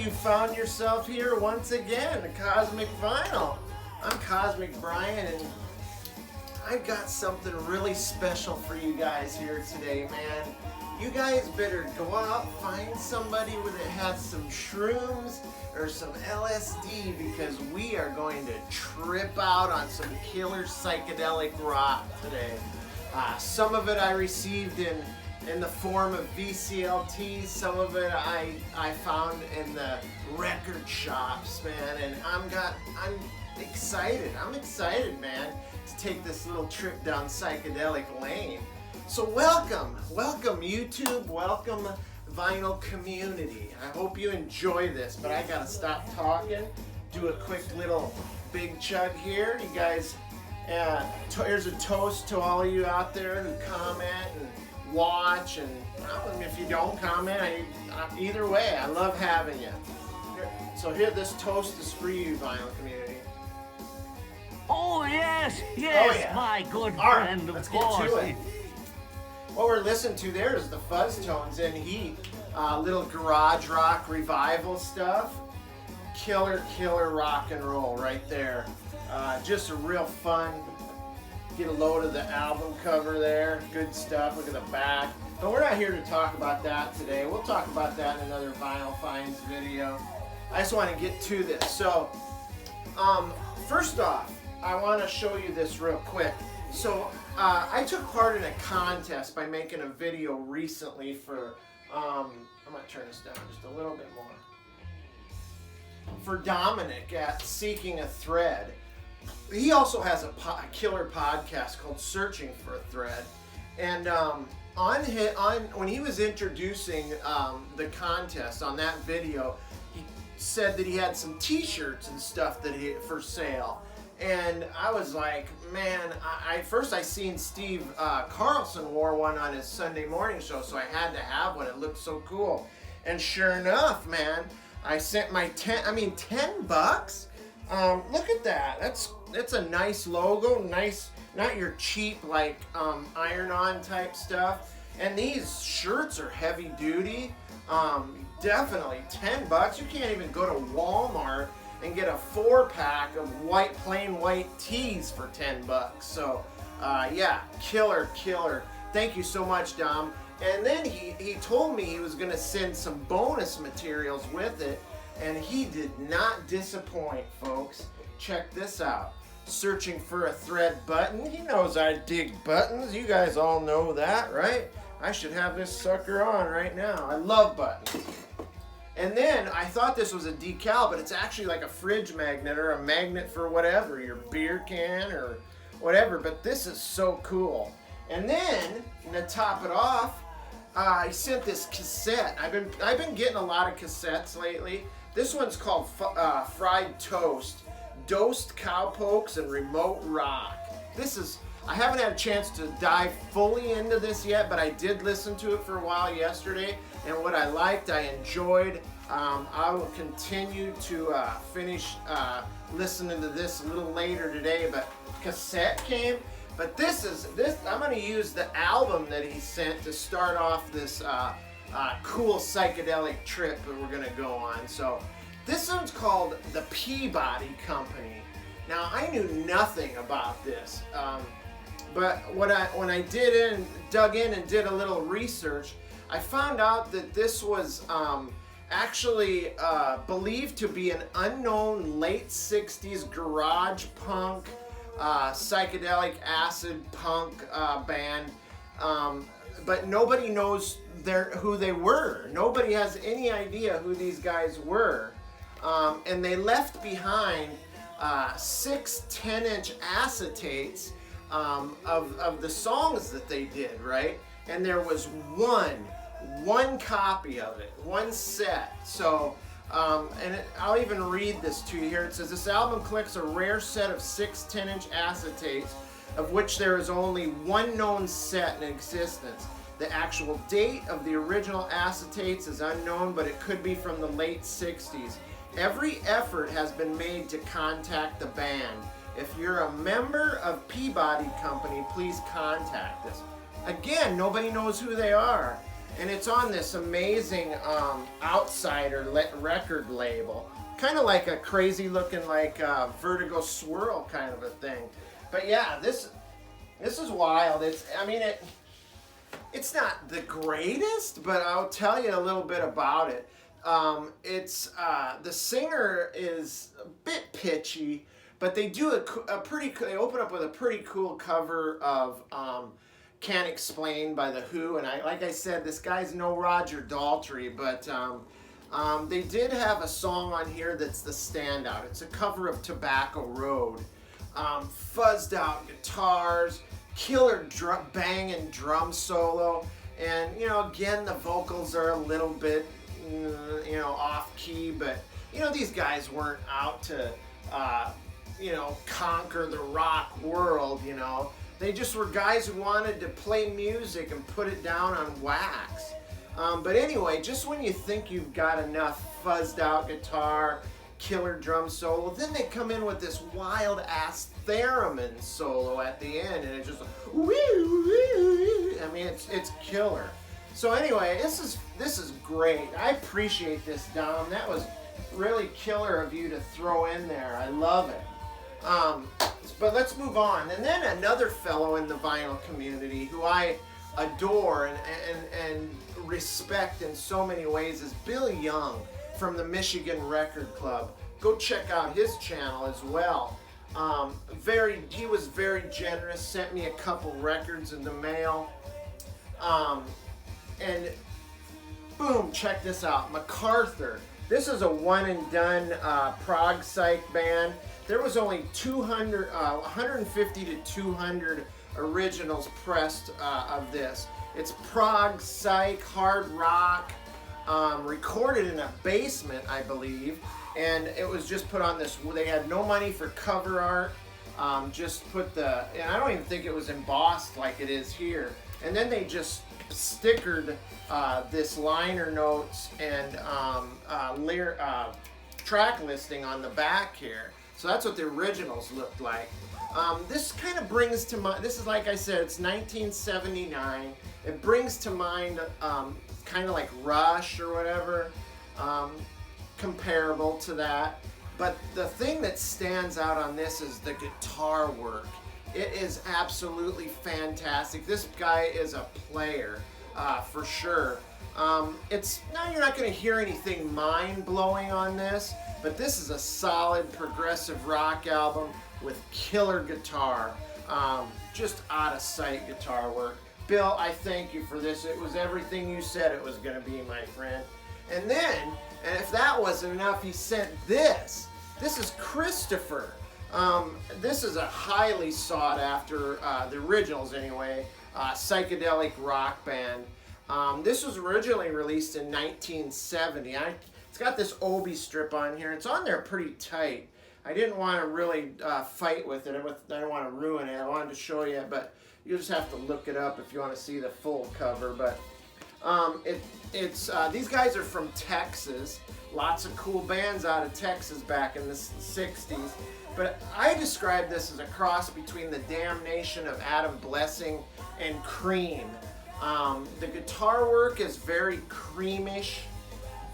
you found yourself here once again, Cosmic Vinyl. I'm Cosmic Brian, and I've got something really special for you guys here today, man. You guys better go out, find somebody that has some shrooms or some LSD, because we are going to trip out on some killer psychedelic rock today. Some of it I received in the form of VCLT, some of it I found in the record shops, man, and I'm excited. I'm excited, man, to take this little trip down psychedelic lane. So welcome YouTube, welcome vinyl community. I hope you enjoy this, but I gotta stop talking, do a quick little big chug here. You guys, here's a toast to all of you out there who comment and watch, and if you don't comment, either way, I love having you. So here, this toast is for you, vinyl community. Oh yes, Oh, yeah. My good All right, friend, let's of get course. to it. What we're listening to there is the Fuzz Tones in Heat, little garage rock revival stuff. Killer rock and roll right there. Just a real fun. Get a load of the album cover there. Good stuff. Look at the back. But we're not here to talk about that today. We'll talk about that in another Vinyl Finds video. I just want to get to this. So, first off, I want to show you this real quick. So, I took part in a contest by making a video recently for, I'm going to turn this down just a little bit more. For Dominic at Seeking a Thread. He also has a killer podcast called Searching for a Thread. And when he was introducing the contest on that video, he said that he had some t-shirts and stuff for sale. And I was like, man, first I seen Steve Carlson wore one on his Sunday morning show, so I had to have one. It looked so cool. And sure enough, man, I sent my 10 bucks. Look at that. That's a nice logo, nice, not your cheap like iron-on type stuff. And these shirts are heavy duty. Definitely 10 bucks. You can't even go to Walmart and get a 4-pack of plain white tees for 10 bucks. So, yeah, killer. Thank you so much, Dom. And then he told me he was gonna send some bonus materials with it, and he did not disappoint, folks. Check this out. Searching for a Thread button. He knows I dig buttons. You guys all know that, right? I should have this sucker on right now. I love buttons. And then I thought this was a decal, but it's actually like a fridge magnet or a magnet for whatever, your beer can or whatever. But this is so cool. And then to top it off, I sent this cassette. I've been getting a lot of cassettes lately. This one's called Fried Toast, Dosed Cowpokes and Remote Rock. I haven't had a chance to dive fully into this yet, but I did listen to it for a while yesterday, and what I liked, I enjoyed. I will continue to finish listening to this a little later today, but cassette came. But I'm going to use the album that he sent to start off this cool psychedelic trip that we're going to go on. So this one's called the Peabody Company. Now, I knew nothing about this. But when I dug in and did a little research, I found out that this was actually believed to be an unknown late 60s garage punk, psychedelic acid punk band. But nobody knows who they were. Nobody has any idea who these guys were. And they left behind 6 10-inch acetates of the songs that they did, right? And there was one copy of it, one set. So, I'll even read this to you here. It says, this album collects a rare set of 6 10-inch acetates, of which there is only one known set in existence. The actual date of the original acetates is unknown, but it could be from the late 60s. Every effort has been made to contact the band. If you're a member of Peabody Company, please contact us. Again, nobody knows who they are. and it's on this amazing outsider record label, kind of like a crazy looking like Vertigo Swirl kind of a thing. But yeah, this is wild. It's not the greatest, but I'll tell you a little bit about it. The singer is a bit pitchy, but they do they open up with a pretty cool cover of Can't Explain by The Who, and like I said, this guy's no Roger Daltrey, but they did have a song on here that's the standout. It's a cover of Tobacco Road. Fuzzed out guitars, killer banging drum solo, and again, the vocals are a little bit off key, but these guys weren't out to conquer the rock world. They just were guys who wanted to play music and put it down on wax. But anyway, just when you think you've got enough fuzzed out guitar, killer drum solo, then they come in with this wild ass theremin solo at the end, and it's just it's killer. So anyway, this is great. I appreciate this, Dom. That was really killer of you to throw in there. I love it. But let's move on. And then another fellow in the vinyl community who I adore and respect in so many ways is Bill Young from the Michigan Record Club. Go check out his channel as well. He was very generous, sent me a couple records in the mail. And boom, check this out, Macarthur. This is a one and done prog psych band. There was only 150 to 200 originals pressed of this. It's prog psych, hard rock, recorded in a basement, I believe, and it was just put on this. They had no money for cover art. Just put and I don't even think it was embossed like it is here. And then they just stickered this liner notes and track listing on the back here. So that's what the originals looked like. This kind of brings to mind, this is like I said, it's 1979. It brings to mind kind of like Rush or whatever, comparable to that. But the thing that stands out on this is the guitar work. It is absolutely fantastic. This guy is a player, for sure. You're not going to hear anything mind-blowing on this, but this is a solid progressive rock album with killer guitar. Just out-of-sight guitar work. Bill, I thank you for this. It was everything you said it was going to be, my friend. And then, and if that wasn't enough, he sent this. This is Christopher. This is a highly sought after, the originals anyway, psychedelic rock band. This was originally released in 1970. It's got this Obi strip on here. It's on there pretty tight. I didn't want to really fight with it. I don't want to ruin it. I wanted to show you, but you just have to look it up if you want to see the full cover. But these guys are from Texas. Lots of cool bands out of Texas back in the 60s. But I describe this as a cross between the Damnation of Adam Blessing and Cream. The guitar work is very creamish.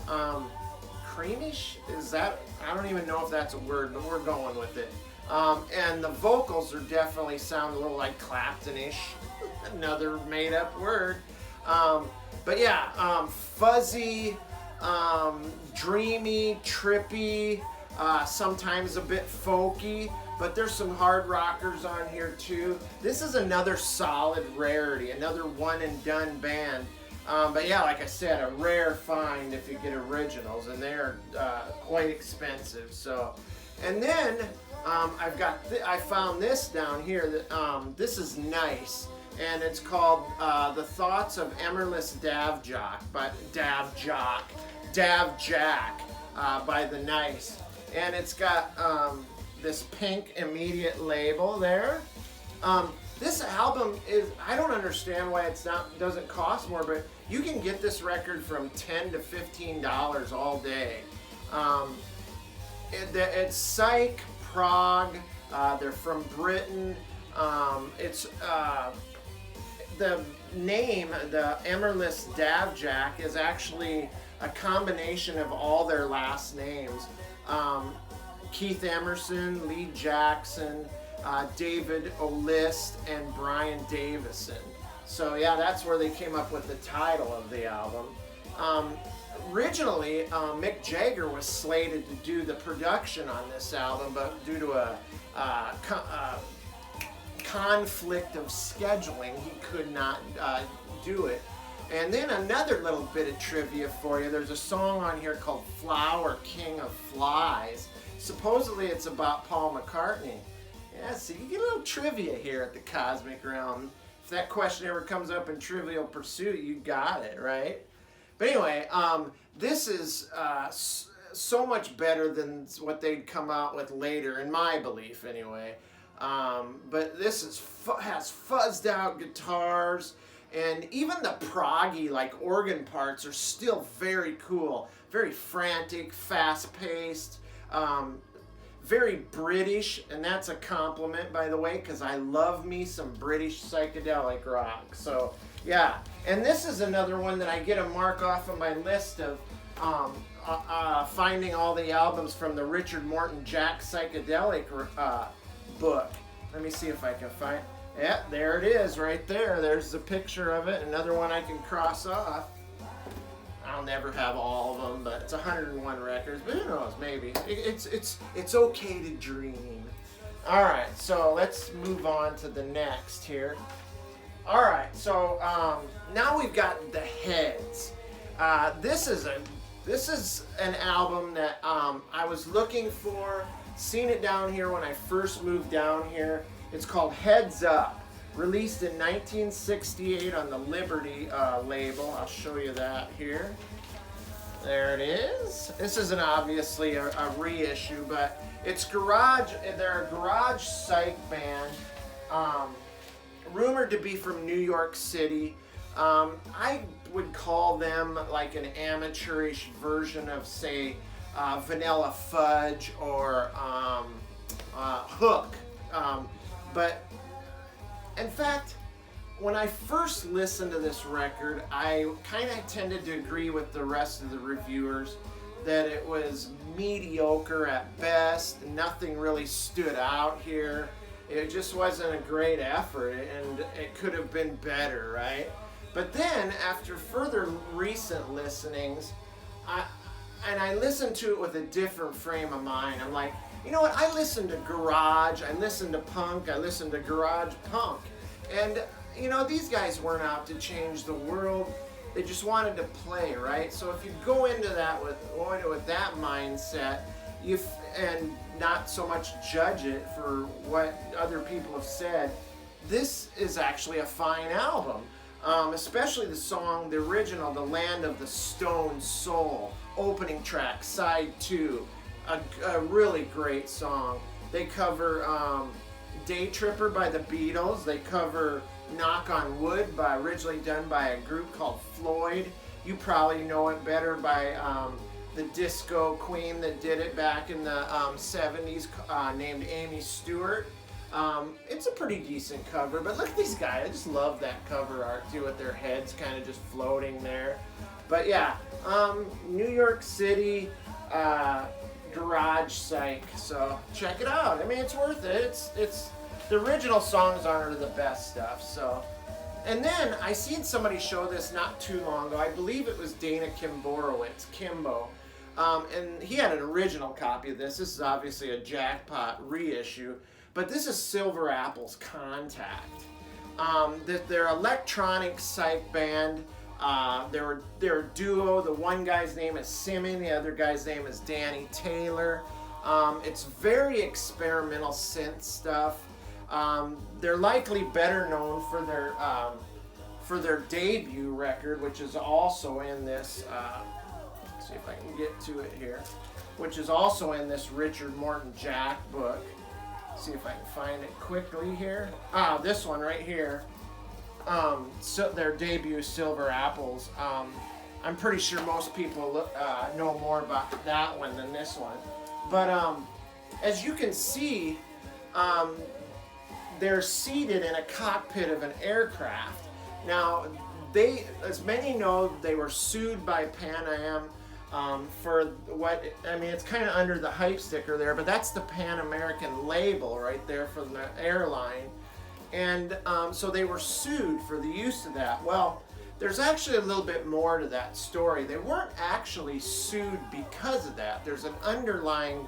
Creamish? Is that? I don't even know if that's a word, but we're going with it. And the vocals are definitely sound a little like Clapton-ish. Another made-up word. But yeah, fuzzy, dreamy, trippy, sometimes a bit folky, but there's some hard rockers on here too. This is another solid rarity, another one and done band. But yeah, like I said, a rare find if you get originals, and they're quite expensive. So, and then I found this down here. That this is nice, and it's called "The Thoughts of Emerless Davjak" by Davjak by The Nice, and it's got this pink immediate label there. This album is, I don't understand why doesn't cost more, but you can get this record from $10 to $15 all day. It's psych, prog, they're from Britain. the name, the Emerless Davjack, is actually a combination of all their last names. Keith Emerson, Lee Jackson, David O'List, and Brian Davison. So yeah, that's where they came up with the title of the album. Originally, Mick Jagger was slated to do the production on this album, but due to a conflict of scheduling, he could not do it. And then another little bit of trivia for you. There's a song on here called Flower King of Flies. Supposedly it's about Paul McCartney. Yeah, so you get a little trivia here at the Cosmic Realm. If that question ever comes up in Trivial Pursuit, you got it, right? But anyway, this is so much better than what they'd come out with later, in my belief anyway. But this has fuzzed out guitars, and even the proggy, like organ parts, are still very cool, very frantic, fast-paced, very British, and that's a compliment, by the way, because I love me some British psychedelic rock. So yeah, and this is another one that I get a mark off of my list of finding all the albums from the Richard Morton Jack Psychedelic book. Let me see if I can find. Yeah, there it is, right there. There's the picture of it. Another one I can cross off. I'll never have all of them, but it's 101 records. But who knows? Maybe it's okay to dream. All right, so let's move on to the next here. All right, so now we've got the Heads. This is an album that I was looking for. Seen it down here when I first moved down here. It's called Heads Up, released in 1968 on the Liberty label. I'll show you that here. There it is. This isn't obviously a reissue, but it's garage. They're a garage psych band, rumored to be from New York City. I would call them like an amateurish version of, say, Vanilla Fudge or Hook. But in fact, when I first listened to this record, I kind of tended to agree with the rest of the reviewers that it was mediocre at best. Nothing really stood out here. It just wasn't a great effort, and it could have been better, right? But then, after further recent listenings, I listened to it with a different frame of mind. I'm like, you know what, I listened to garage, I listened to punk, I listened to garage punk. And, you know, these guys weren't out to change the world. They just wanted to play, right? So if you go into that with that mindset, and not so much judge it for what other people have said, this is actually a fine album. Especially the song, the original, The Land of the Stone Soul, opening track, side 2. A really great song. They cover Day Tripper by the Beatles. They cover Knock on Wood, originally done by a group called Floyd. You probably know it better by the disco queen that did it back in the 70s, named Amy Stewart. It's a pretty decent cover, but look at these guys. I just love that cover art too, with their heads kind of just floating there. But yeah, New York City, garage psych, so check it out. I mean, it's worth it. It's the original songs aren't the best stuff. So, and then I seen somebody show this not too long ago. I believe it was Dana Kimborowicz, Kimbo, and he had an original copy of this. This is obviously a jackpot reissue, but this is Silver Apple's Contact. They're electronic psych band. They're a duo. The one guy's name is Simon, the other guy's name is Danny Taylor. It's very experimental synth stuff. They're likely better known for their debut record, which is also in this. Let's see if I can get to it here. Which is also in this Richard Morton Jack book. See if I can find it quickly here. This one right here. So their debut, Silver Apples. I'm pretty sure most people know more about that one than this one. But as you can see, they're seated in a cockpit of an aircraft. Now, they, as many know, they were sued by Pan Am for what, I mean, it's kind of under the hype sticker there, but that's the Pan American label right there for the airline. And so they were sued for the use of that. Well, there's actually a little bit more to that story. They weren't actually sued because of that. There's an underlying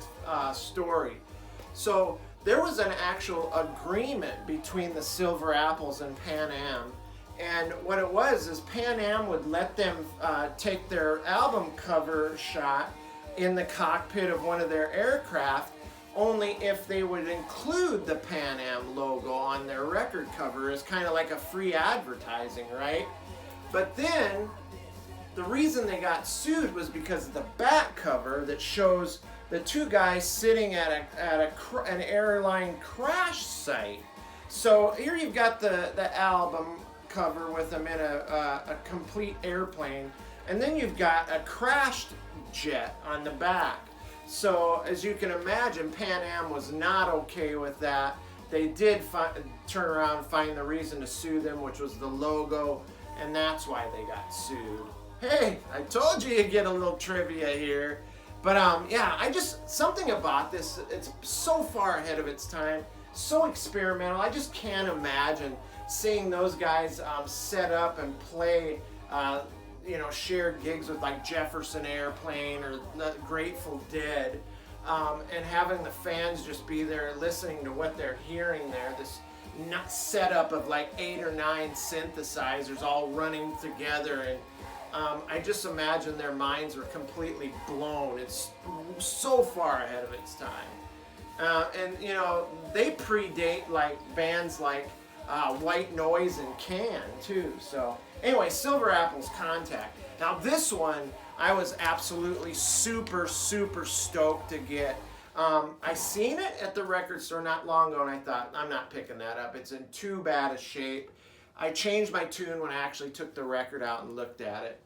story. So there was an actual agreement between the Silver Apples and Pan Am. And what it was is Pan Am would let them take their album cover shot in the cockpit of one of their aircraft, only if they would include the Pan Am logo on their record cover as kind of like a free advertising, right? But then the reason they got sued was because of the back cover that shows the two guys sitting at an airline crash site. So here you've got the album cover with them in a complete airplane, and then you've got a crashed jet on the back. So as you can imagine, Pan Am was not okay with that. They did turn around and find the reason to sue them, which was the logo, and that's why they got sued. Hey, I told you you'd get a little trivia here. But yeah, something about this, it's so far ahead of its time, so experimental. I just can't imagine seeing those guys set up and play, shared gigs with like Jefferson Airplane or the Grateful Dead, and having the fans just be there listening to what they're hearing there. This setup of like 8 or 9 synthesizers all running together, and I just imagine their minds were completely blown. It's so far ahead of its time. And they predate like bands like White Noise and Can too. So anyway, Silver Apple's Contact. Now this one I was absolutely super stoked to get. I seen it at the record store not long ago, and I thought, I'm not picking that up. It's in too bad a shape. I changed my tune when I actually took the record out and looked at it.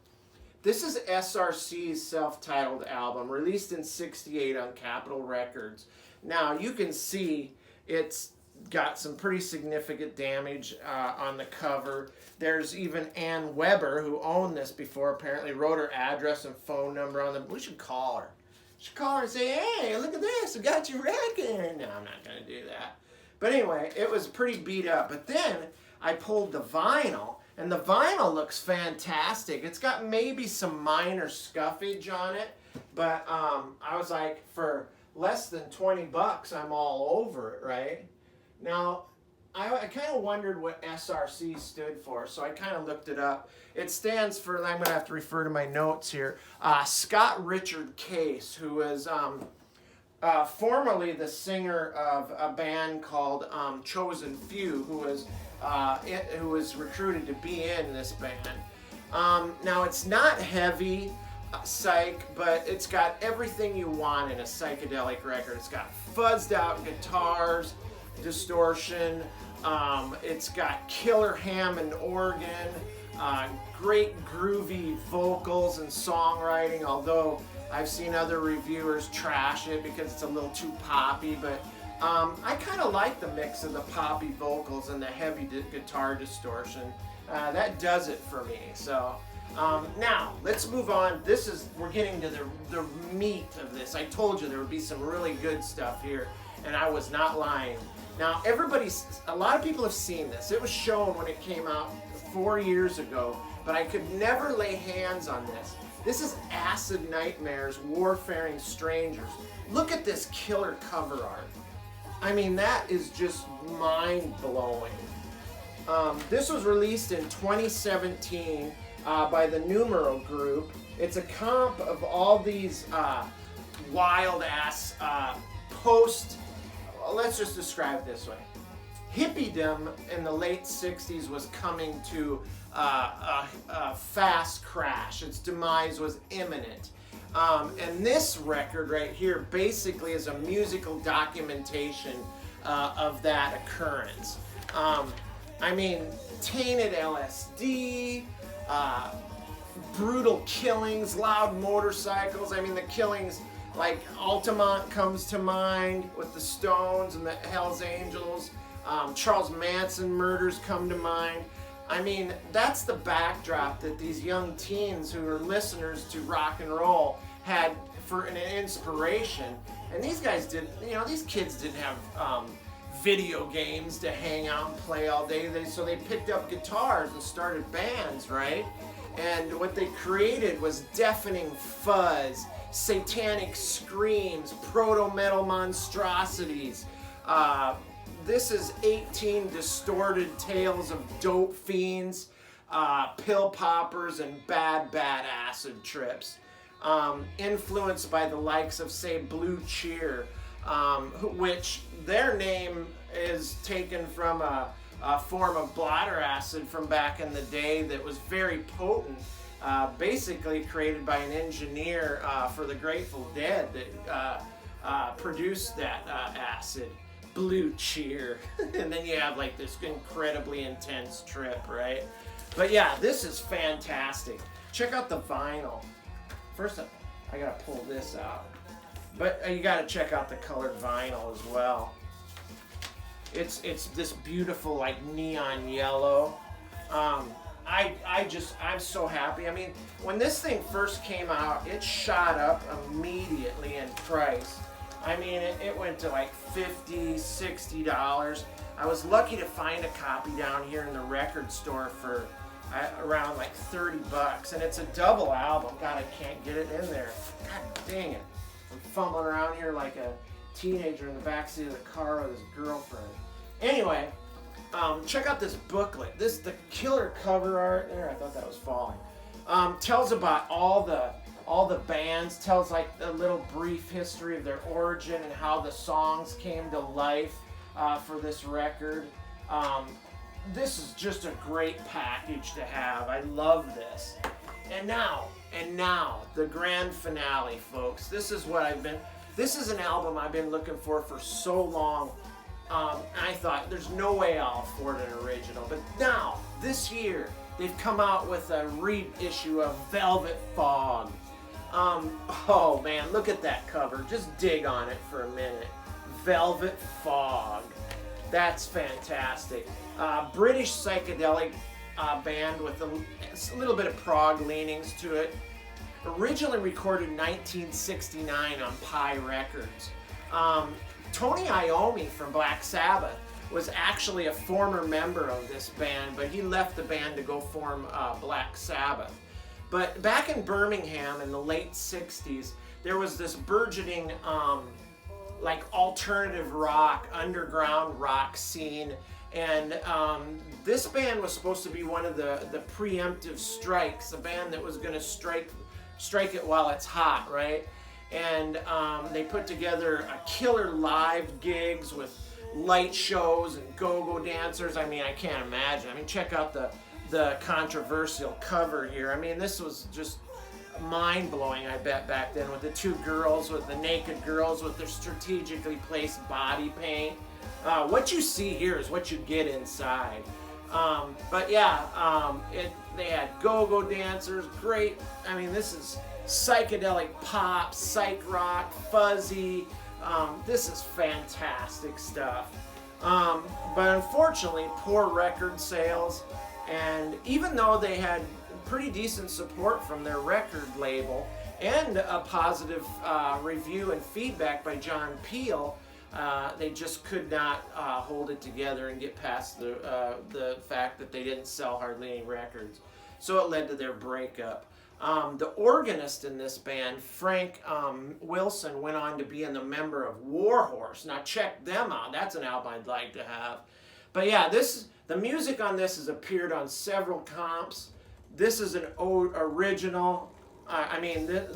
This is SRC's self-titled album, released in '68 on Capitol Records. Now you can see it's got some pretty significant damage on the cover. There's even Ann Weber, who owned this before, apparently wrote her address and phone number on them. We should call her. We should call her and say, hey, look at this, I got your record. No, I'm not going to do that. But anyway, it was pretty beat up. But then I pulled the vinyl, and the vinyl looks fantastic. It's got maybe some minor scuffage on it, but I was like, for less than $20, I'm all over it, right? Now, I kind of wondered what SRC stood for, so I kind of looked it up. It stands for, I'm going to have to refer to my notes here, Scott Richard Case, who was formerly the singer of a band called Chosen Few, who was recruited to be in this band. Now, it's not heavy psych, but it's got everything you want in a psychedelic record. It's got fuzzed out guitars, distortion, it's got killer Hammond organ, great groovy vocals and songwriting, although I've seen other reviewers trash it because it's a little too poppy, but I kind of like the mix of the poppy vocals and the heavy guitar distortion. That does it for me. So now let's move on. We're getting to the meat of this. I told you there would be some really good stuff here, and I was not lying. Now a lot of people have seen this. It was shown when it came out 4 years ago, but I could never lay hands on this. This is Acid Nightmares, Warfaring Strangers. Look at this killer cover art. I mean, that is just mind-blowing. This was released in 2017 by the Numero Group. It's a comp of all these wild-ass let's just describe it this way. Hippiedom in the late 60s was coming to a fast crash. Its demise was imminent. And this record right here basically is a musical documentation of that occurrence. I mean, tainted LSD, brutal killings, loud motorcycles. I mean, the killings, like Altamont comes to mind with the Stones and the Hells Angels. Charles Manson murders come to mind. I mean, that's the backdrop that these young teens who are listeners to rock and roll had for an inspiration. And these guys didn't, these kids didn't have video games to hang out and play all day. So they picked up guitars and started bands, right? And what they created was deafening fuzz, satanic screams, proto-metal monstrosities. This is 18 distorted tales of dope fiends, pill poppers, and bad acid trips. Influenced by the likes of, say, Blue Cheer, which their name is taken from a form of bladder acid from back in the day that was very potent, basically created by an engineer for the Grateful Dead that produced that acid. Blue Cheer. And then you have like this incredibly intense trip, right? But yeah, this is fantastic. Check out the vinyl. First I gotta pull this out. But you gotta check out the colored vinyl as well. It's this beautiful like neon yellow. I'm so happy. I mean, when this thing first came out, it shot up immediately in price. I mean, it went to like $50, $60. I was lucky to find a copy down here in the record store for around like $30, and it's a double album. God, I can't get it in there. God dang it. I'm fumbling around here like a teenager in the backseat of the car with his girlfriend. Anyway, check out this booklet. This is the killer cover art. There, I thought that was falling. Tells about all the bands, tells like a little brief history of their origin and how the songs came to life for this record. This is just a great package to have. I love this. And now, the grand finale, folks. This is an album I've been looking for so long. I thought, there's no way I'll afford an original. But now, this year, they've come out with a reissue of Velvet Fog. Oh man, look at that cover. Just dig on it for a minute. Velvet Fog. That's fantastic. British psychedelic band with a little bit of prog leanings to it. Originally recorded in 1969 on Pi Records. Tony Iommi from Black Sabbath was actually a former member of this band, but he left the band to go form Black Sabbath. But back in Birmingham in the late 60s, there was this burgeoning like alternative rock, underground rock scene. And this band was supposed to be one of the preemptive strikes, a band that was going to strike it while it's hot, right? And they put together a killer live gigs with light shows and go-go dancers. I mean, I can't imagine. I mean, check out the controversial cover here. I mean, this was just mind-blowing, I bet, back then, with the two girls, with the naked girls with their strategically placed body paint. What you see here is what you get inside. But yeah, they had go-go dancers, great. I mean, this is psychedelic pop, psych rock, fuzzy. This is fantastic stuff. But unfortunately, poor record sales. And even though they had pretty decent support from their record label and a positive review and feedback by John Peel, they just could not hold it together and get past the fact that they didn't sell hardly any records. So it led to their breakup. The organist in this band, Frank Wilson, went on to be a member of Warhorse. Now check them out. That's an album I'd like to have. But yeah, the music on this has appeared on several comps. This is an original.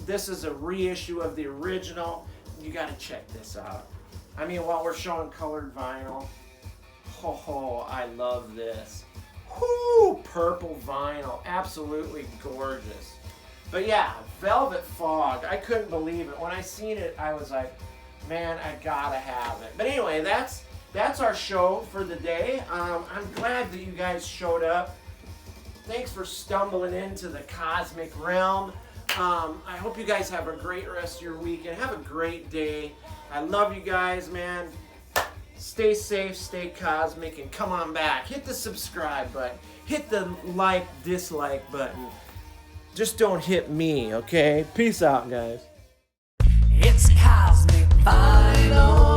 This is a reissue of the original. You got to check this out. I mean, while we're showing colored vinyl, I love this. Whoo, purple vinyl, absolutely gorgeous. But yeah, Velvet Fog, I couldn't believe it. When I seen it, I was like, man, I gotta have it. But anyway, that's our show for the day. I'm glad that you guys showed up. Thanks for stumbling into the cosmic realm. I hope you guys have a great rest of your weekend. Have a great day. I love you guys, man. Stay safe, stay cosmic, and come on back. Hit the subscribe button. hit the like, dislike button. Just don't hit me, okay? Peace out, guys. It's cosmic vinyl.